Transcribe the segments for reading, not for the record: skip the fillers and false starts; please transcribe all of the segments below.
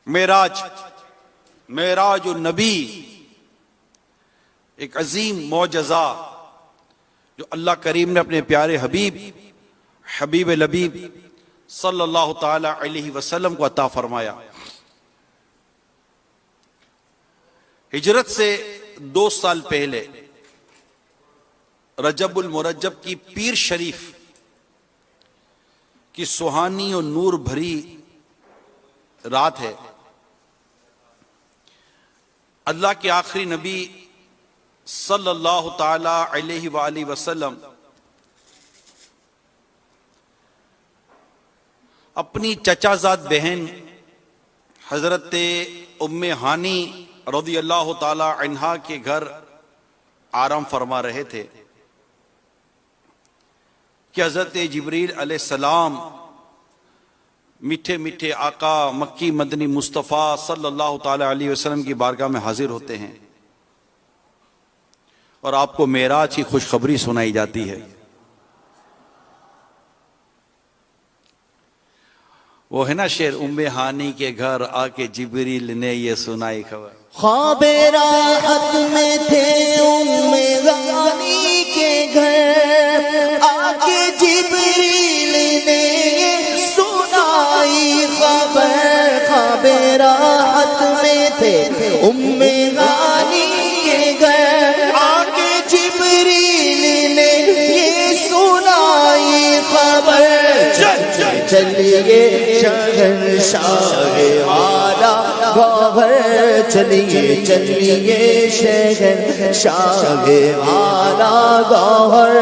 मेराज, मेराज नबी, एक अजीम मौजज़ा जो अल्लाह करीम ने अपने प्यारे हबीब लबीब सल्लल्लाहु ताला अलैहि वसल्लम को अता फरमाया। हिजरत से 2 साल पहले रजबुल मुरज्जब की पीर शरीफ की सुहानी और नूर भरी रात है। अल्लाह के आखिरी नबी सल्लल्लाहु ताला अलैहि वसल्लम अपनी चचाजाद बहन हजरत उम्मे हानी रज़ी अल्लाह ताला अन्हा के घर आराम फरमा रहे थे कि हजरत जिब्रील अलैहिस्सलाम मीठे मीठे आका मक्की मदनी मुस्तफ़ा सल्लल्लाहु ताला अलैहि वसल्लम की बारगाह में हाजिर होते हैं और आपको मेराज की खुशखबरी सुनाई जाती है। वो है ना शेर, उम्मे हानी के घर आके जिब्रील ने ये सुनाई खबर। ख्वाबे राहत में थे उम्मे हानी के घर आके जिब्रील ने ये सुनाई खबर। ख्वाबे राहत में थे उम्मे हानी के घर आके जिब्रील ने ये सुनाई खबर। चलिए शहंशाह वाला गौहर, चलिए चलिए शहंशाह वाला गौहर,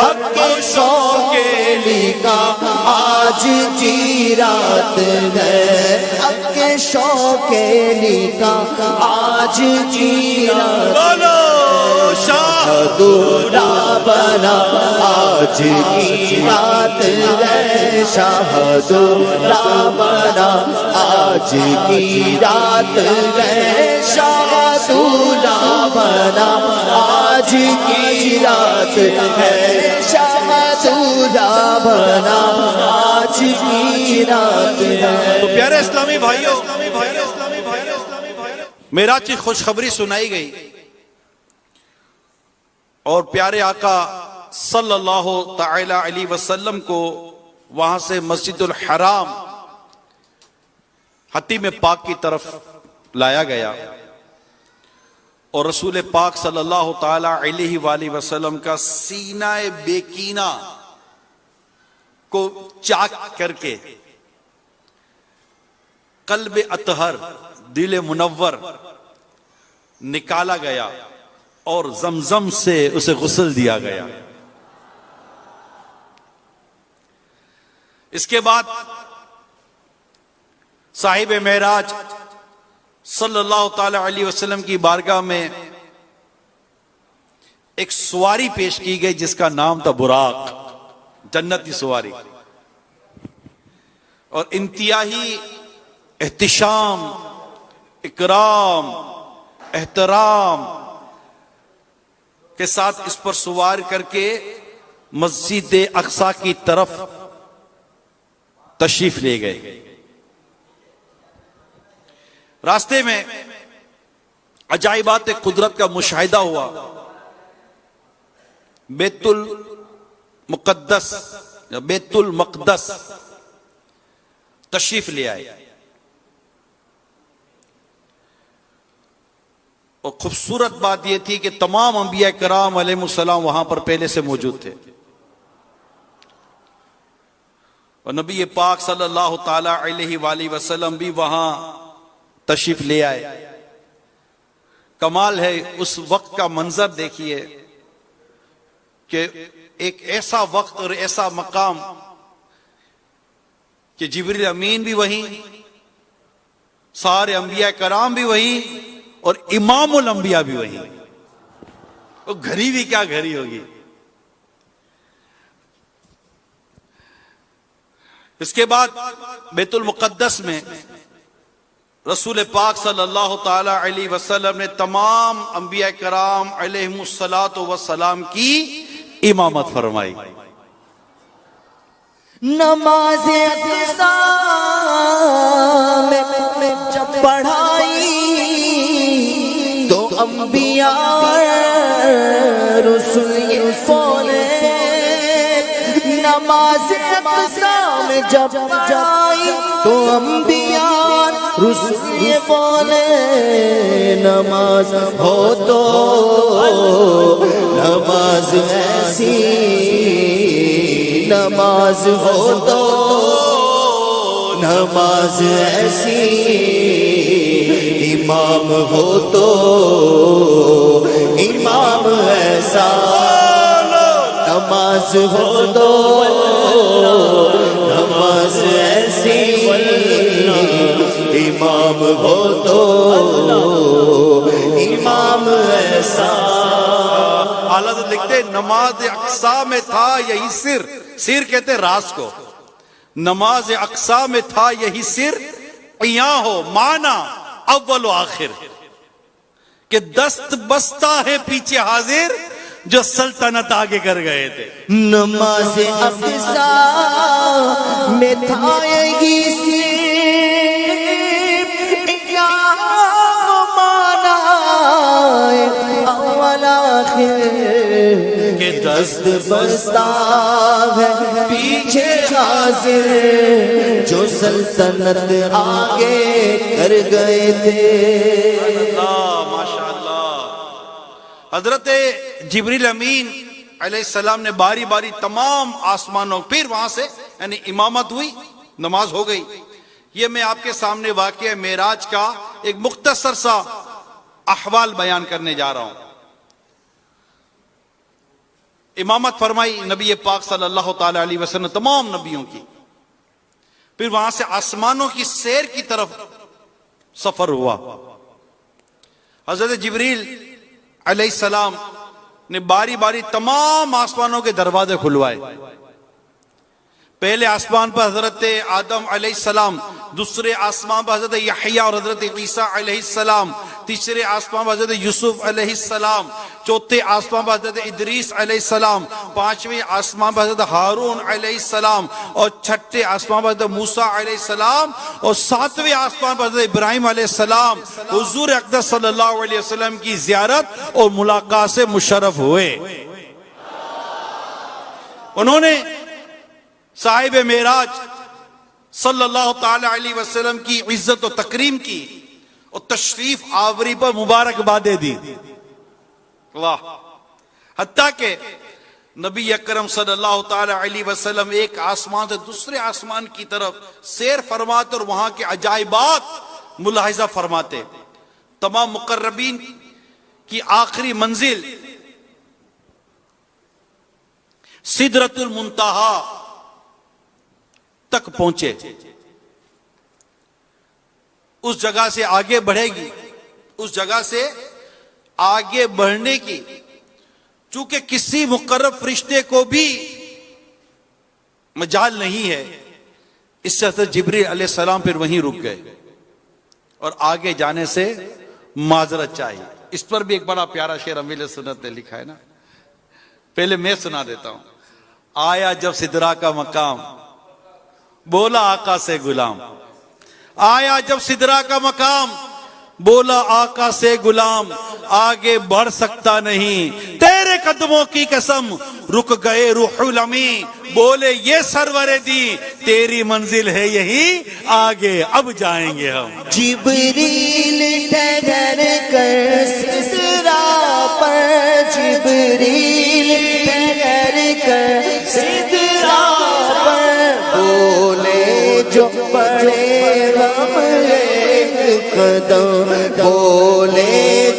हक के शौक़ेली का आज की रात है। हक के शौक़ेली का आज की रात, शाहदूरा बना आज की रात है। शाहदूरा बना आज की रात है। शाहदूरा बना आज की रात है। शाहदूरा बना आज की रात है। तो प्यारे इस्लामी भाइयों, मेराज की खुशखबरी सुनाई गई और प्यारे आका सल्लल्लाहु ताला अलैहि वसल्लम को वहां से मस्जिदुल हराम हतीम पाक की तरफ लाया गया और रसूल पाक सल्लल्लाहु ताला अलैहि वसल्लम का सीना बेकीना को चाक करके कल्ब अतहर, दिल मुनव्वर निकाला गया और जमजम से उसे गुस्ल दिया गया। इसके बाद साहिब मेराज सल्लल्लाहु ताला अलैहि वसल्लम की बारगाह में एक सवारी पेश की गई जिसका नाम था बुराक, जन्नती सवारी। और इंतहाई एहतिशाम, इकराम, एहतराम के साथ इस पर सवार करके मस्जिद अक्सा की तरफ तशरीफ ले गए। रास्ते में अजाइबात कुदरत का मुशाहिदा हुआ। बैतुल मुक़द्दस या बैतुल मक़दस तशरीफ ले आए और खूबसूरत बात यह थी कि तमाम अंबिया कराम अलैहिमुस्सलाम वहां पर पहले से मौजूद थे और नबी पाक सल्लल्लाहु ताला अलैहि वसल्लम भी वहां तशरीफ ले आए। कमाल है, उस वक्त का मंजर देखिए कि एक ऐसा वक्त और ऐसा मकाम कि जिब्रील अमीन भी वहीं, सारे अंबिया कराम भी वहीं और इमामुल अंबिया भी वहीं। वो घड़ी भी क्या घड़ी होगी। इसके बाद बैतुल मुक़द्दस में रसूल पाक सल्लल्लाहु ताला अलैहि वसल्लम ने तमाम अंबिया कराम अलैहिमुस्सलातु वस्सलाम की इमामत फरमाई। नमाज़े अक़सा में जब अंबिया रसूल ये बोले नमाज अक़सा में जब आई तो अंबिया रसूल ये बोले नमाज हो तो नमाज ऐसी नमाज हो तो नमाज ऐसी इमाम हो तो इमाम ऐसा नमाज हो तो नमाज ऐसी इमाम हो तो इमाम ऐसा। आला तो लिखते नमाज अक़सा में था यही सिर, सिर कहते रास को, नमाज अक़सा में था यही सिर या हो माना अव्वल व आखिर, कि दस्त बस्ता है पीछे हाजिर जो सल्तनत आगे कर गए थे। नमाज अक़सा में था यही सिर या माना अव्वल आखिर, के दस्त बस्ता है पीछे हाजिर जो सल्तनत आगे कर गए थे। माशाअल्लाह। हजरत जिब्रील अमीन अलैहिस्सलाम ने बारी बारी तमाम आसमानों, फिर वहां से यानी इमामत हुई, नमाज हो गई। ये मैं आपके सामने वाक़या मेराज का एक मुख्तसर सा अहवाल बयान करने जा रहा हूं। इमामत फरमाई नबी पाक सल्लल्लाहु ताला अलैहि वसल्लम तमाम नबियों की, फिर वहां से आसमानों की सैर की तरफ सफर हुआ। हजरत जिब्रील अलैहिस्सलाम ने बारी बारी तमाम आसमानों के दरवाजे खुलवाए। पहले आसमान पर हजरत आदम अलैहिस्सलाम, दूसरे आसमान पर हजरत यहया और हजरत ईसा अलैहिस्सलाम, तीसरे आसमान पर हजरत यूसुफ अलैहिस्सलाम, चौथे आसमान पर हजरत इदरीस अलैहिस्सलाम, पांचवें आसमान पर हजरत हारून अलैहिस्सलाम, और छठे आसमान पर हजरत मूसा अलैहिस्सलाम, और सातवें आसमान पर हजरत इब्राहिम अलैहिस्सलाम हुजूर अक़दस सल्लल्लाहु अलैहि वसल्लम की ज़ियारत और मुलाकात से मुशर्रफ हुए। उन्होंने साहिब मेराज सल्लल्लाहु ताला अलैहि वसल्लम की इज्जत और तकरीम की और तशरीफ आवरी पर मुबारकबादें दी। वाह! हत्ता के नबी अकरम सल्लल्लाहु ताला अलैहि वसल्लम एक आसमान से दूसरे आसमान की तरफ सैर फरमाते और वहां के अजायबात मुलाहिजा फरमाते। तमाम मुकर्रबीन की आखिरी मंजिल सिदरतुल मुंतहा तक पहुंचे। उस जगह से आगे बढ़ेगी, उस जगह से आगे बढ़ने की चूंकि किसी मुकर्रब फरिश्ते को भी मजाल नहीं है, इससे हज़रत जिब्रील अलैहिस्सलाम फिर वहीं रुक गए और आगे जाने से माजरत चाहिए। इस पर भी एक बड़ा प्यारा शेर अमीर सुन्नत ने लिखा है ना, पहले मैं सुना देता हूं। आया जब सिदरा का मकाम, बोला आका से गुलाम। आया जब सिदरा का मकाम, बोला आका से गुलाम, आगे बढ़ सकता नहीं तेरे कदमों की कसम, रुक गए रूहुल अमी, बोले ये सरवरे दी, तेरी मंजिल है यही, आगे अब जाएंगे हम। जिब्रील ठहर कर सिदरा पर, जिब्रील ठहर कर सिदरा पर, बोले जो बड़े हम एक कदम, बोले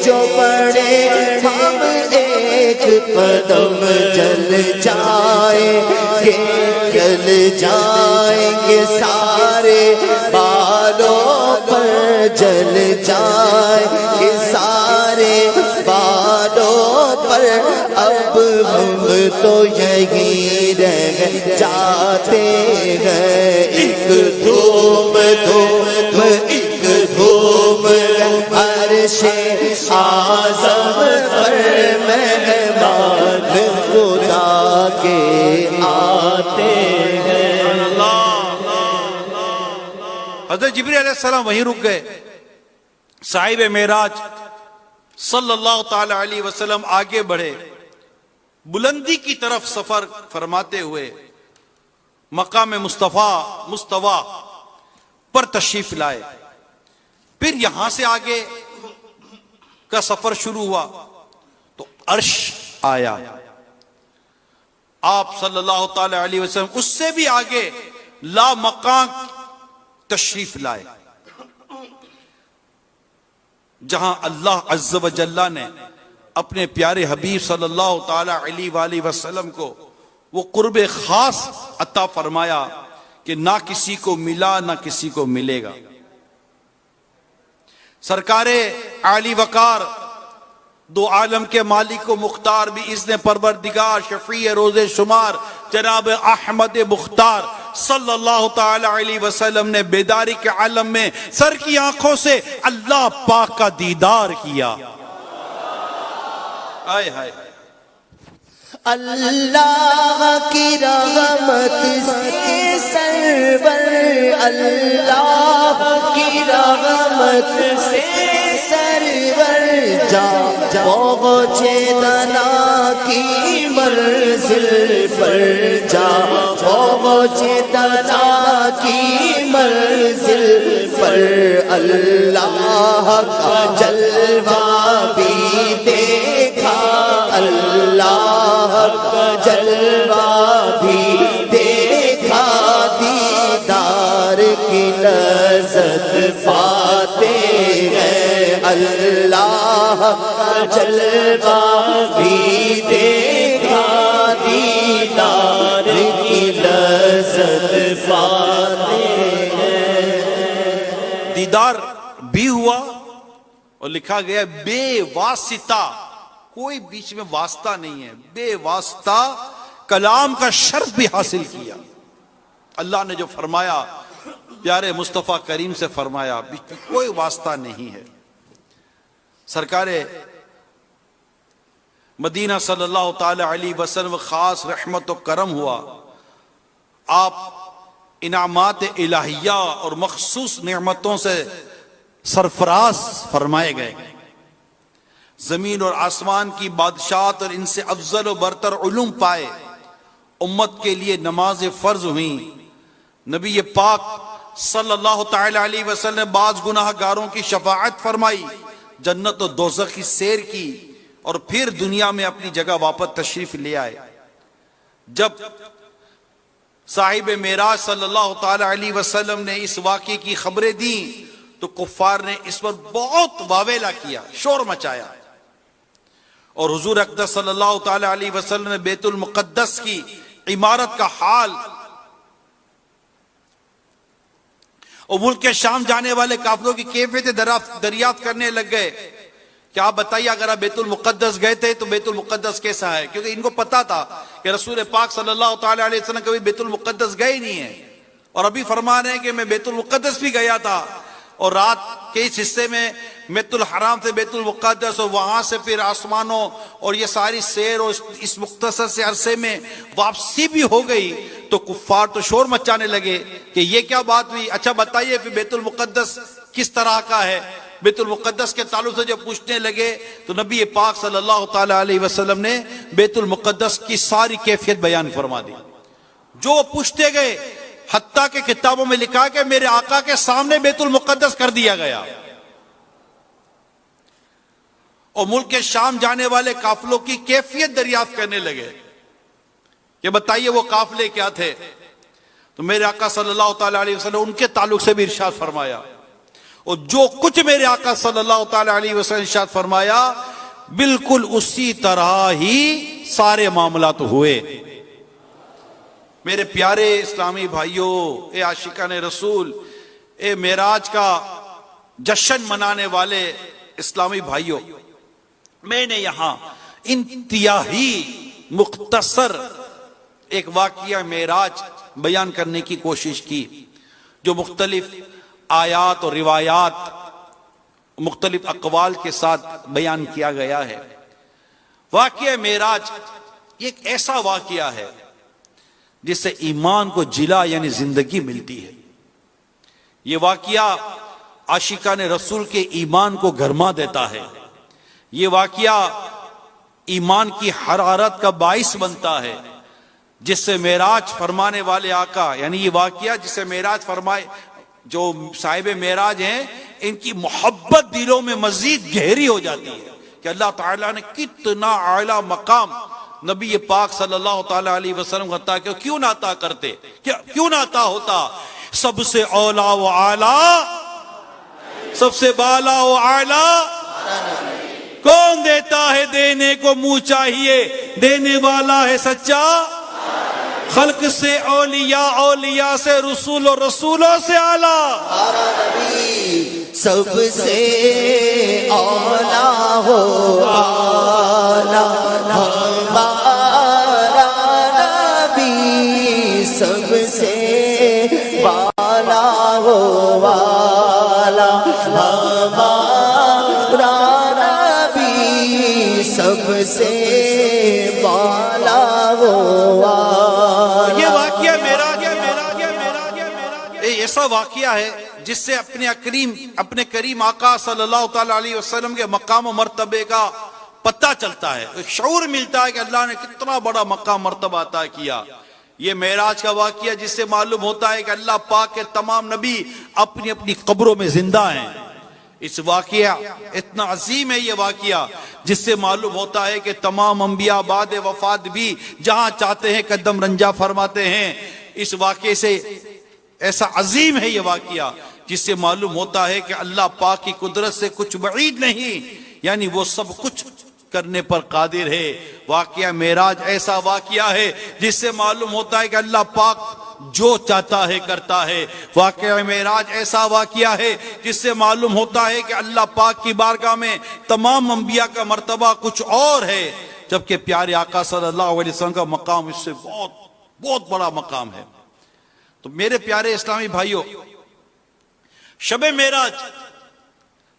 जो बड़े हम एक कदम चल जाएंगे, चल जाएंगे सारे बालों पर, जल जाएंगे सारे बालों पर, अब हम तो यही रह जाते हैं। एक धूम धूम एक धूम अर्शे आज़म पर मेहमान खुदा के आते हैं। हज़रत जिब्रील अलैहिस्सलाम वहीं रुक गए। साहिब मेराज सल्लल्लाहु ताला अलैहि वसल्लम आगे बढ़े, बुलंदी की तरफ सफर फरमाते हुए मकाम मुस्तवा पर तशरीफ लाए। फिर यहां से आगे का सफर शुरू हुआ तो अर्श आया। आप सल्लल्लाहु ताला अलैहि वसल्लम उससे भी आगे ला मकाम तशरीफ लाए, जहां अल्लाह अज़्ज़ व जल्ला ने अपने प्यारे हबीब सल्लल्लाहु ताला अलैहि वसल्लम को वो कुर्बे खास अता फरमाया कि ना किसी को मिला ना किसी को मिलेगा। सरकारे आली वकार, दो आलम के मालिक को मुख्तार भी इज़्न परवरदिगार शफी रोज़े शुमार जनाब अहमद मुख्तार सल्लल्लाहु ताला अलैहि वसल्लम ने बेदारी के आलम में सर की आंखों से अल्लाह पाक का दीदार किया। हाय हाय, अल्लाह की रहमत से सरवर, अल्लाह की रहमत से सरवर जा पहुँचे दना की मंजिल पर, जा पहुँचे दना की मंजिल पर। अल्लाह का जलवा भी देखा, अल्लाह का जलवा भी देखा, दीदार की लज़्ज़त पाते हैं। अल्लाह का जलवा भी देखा, दीदार की लज़्ज़त पाते हैं। दीदार भी हुआ और लिखा गया बेवासिता, कोई बीच में वास्ता नहीं है, बेवास्ता कलाम का शर्फ भी हासिल किया। अल्लाह ने जो फरमाया प्यारे मुस्तफ़ा करीम से फरमाया, बीच में कोई वास्ता नहीं है। सरकारे मदीना सल्लल्लाहु ताला अलैहि वसल्लम खास रहमत व करम हुआ। आप इनामात इलाहिया और मखसूस नेमतों से सरफराज फरमाए गए। जमीन और आसमान की बादशाहत और इनसे अफजल व बरतर उलूम पाए। उम्मत के लिए नमाज फर्ज हुई। नबी पाक सल्लल्लाहु ताला अलैहि वसल्लम ने बाज गुनाहगारों की शफाअत फरमाई, जन्नत और दोज़ख की सैर की और फिर दुनिया में अपनी जगह वापस तशरीफ ले आए। जब साहिब मेराज सल्लल्लाहु ताला अलैहि वसल्लम ने इस वाक़े की खबरें दी तो कुफ्फार ने इस पर बहुत वावेला किया, शोर मचाया। और हुजूर अक़दस सल्लल्लाहु ताला अलैहि वसल्लम ने बैतुल मुक़द्दस की इमारत का हाल और मुल्क के शाम जाने वाले काफिरों की कैफियत दरियाफ्त करने लग गए। क्या आप बताइए, अगर आप बैतुल मुक़द्दस गए थे तो बैतुल मुक़द्दस कैसा है? क्योंकि इनको पता था कि रसूल पाक सल्लल्लाहु ताला अलैहि वसल्लम कभी बैतुल मुक़द्दस गए नहीं है। और अभी फरमा रहे हैं कि मैं बैतुल मुक़द्दस भी गया था और रात के इस हिस्से में बैतुल हराम से बैतुल मुक़द्दस और वहां से फिर आसमानों और ये सारी सैर और इस मुख्तसर से अरसे में वापसी भी हो गई। तो कुफ्फार तो शोर मचाने लगे कि ये क्या बात हुई। अच्छा बताइए फिर बैतुल मुक़द्दस किस तरह का है? बैतुल मुक़द्दस के ताल्लुक से जब पूछने लगे तो नबी पाक सल्लल्लाहु ताला अलैहि वसल्लम ने बैतुल मुक़द्दस की सारी कैफियत बयान फरमा दी। जो पूछते गए, हत्ता के किताबों में लिखा कि मेरे आका के सामने बैतुल मुक़द्दस कर दिया गया। और मुल्क के शाम जाने वाले काफिलों की कैफियत दरियाफ्त करने लगे कि बताइए वो काफिले क्या थे? तो मेरे आका सल्लल्लाहु ताला अलैहि वसल्लम उनके ताल्लुक से भी इरशाद फरमाया। और जो कुछ मेरे आका सल्लल्लाहु ताला अलैहि वसल्लम इरशाद फरमाया बिल्कुल उसी तरह ही सारे मामला तो हुए। मेरे प्यारे इस्लामी भाइयों, ए आशिकान रसूल, ए मेराज का जश्न मनाने वाले इस्लामी भाइयों, मैंने यहां इंतहाई मुख्तसर एक वाक़िया मेराज बयान करने की कोशिश की जो मुख्तलिफ आयात और रिवायात मुख्तलिफ अक़वाल के साथ बयान किया गया है। वाक़िया मेराज एक ऐसा वाक़िया है जिससे ईमान को जिला यानी जिंदगी मिलती है। यह वाक़िया आशिकाने रसूल के ईमान को गरमा देता है। ये वाकया ईमान की हरारत का बाइस बनता है, जिससे मेराज फरमाने वाले आका, यानी ये वाकया जिससे मेराज फरमाए, जो साहिब मेराज हैं, इनकी मोहब्बत दिलों में मजीद गहरी हो जाती है कि अल्लाह ताला ने कितना आला मकाम नबी पाक सल्लल्लाहु ताला अलैहि वसल्लम अता क्यों ना अता करते, क्यों ना अता होता। सबसे औला व आला, सबसे बाला व आला कौन देता है, देने को मुंह चाहिए, देने वाला है सच्चा। खल्क से औलिया, औलिया से रसूल और रसूलों से आला। सबसे औला हो आला हमारा नबी, सबसे बाला हो आला हमारा नबी, सबसे बाला हो आला। ये वाकया मेरा ऐसा वाकया है जिससे अपने करीम आका सल्लल्लाहु ताला अलैहि वसल्लम के मकाम और मर्तबे का पता चलता है, एक शऊर मिलता है कि अल्लाह ने कितना बड़ा मकाम मर्तबा अता किया। ये मेराज का वाकया जिससे मालूम होता है कि अल्लाह पाक के तमाम नबी अपनी अपनी कब्रों में जिंदा हैं। इस वाकया इतना अजीम है ये वाकया, जिससे मालूम होता है कि तमाम अंबिया बाद वफात भी जहां चाहते हैं कदम रंजा फरमाते हैं। इस वाकये से ऐसा अजीम है ये वाकया, जिससे मालूम होता है कि अल्लाह पाक की कुदरत से कुछ बईद नहीं, यानी वो सब कुछ करने पर कादिर है। वाकया मेराज ऐसा वाकया है जिससे मालूम होता है कि अल्लाह पाक जो चाहता है करता है। वाकया मेराज ऐसा वाकया है जिससे मालूम होता है कि अल्लाह पाक की बारगाह में तमाम अंबिया का मर्तबा कुछ और है, जबकि प्यारे आका सल्लल्लाहु अलैहि वसल्लम का मकाम इससे बहुत बहुत बड़ा मकाम है। तो मेरे प्यारे इस्लामी भाइयों, शबे मेराज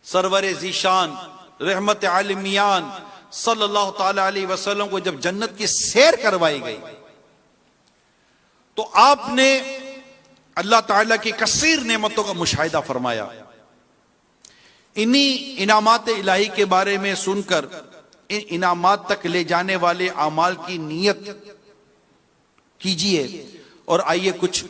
सरवरे ज़ीशान रहमत आलमियान सल्लल्लाहु ताला अलैहि वसल्लम को जब जन्नत की सैर करवाई गई, तो आपने अल्लाह ताला की कसीर नेमतों का मुशाहिदा फरमाया। इन्हीं इनामात इलाही के बारे में सुनकर इन इनामात तक ले जाने वाले आमाल की नीयत कीजिए और आइए कुछ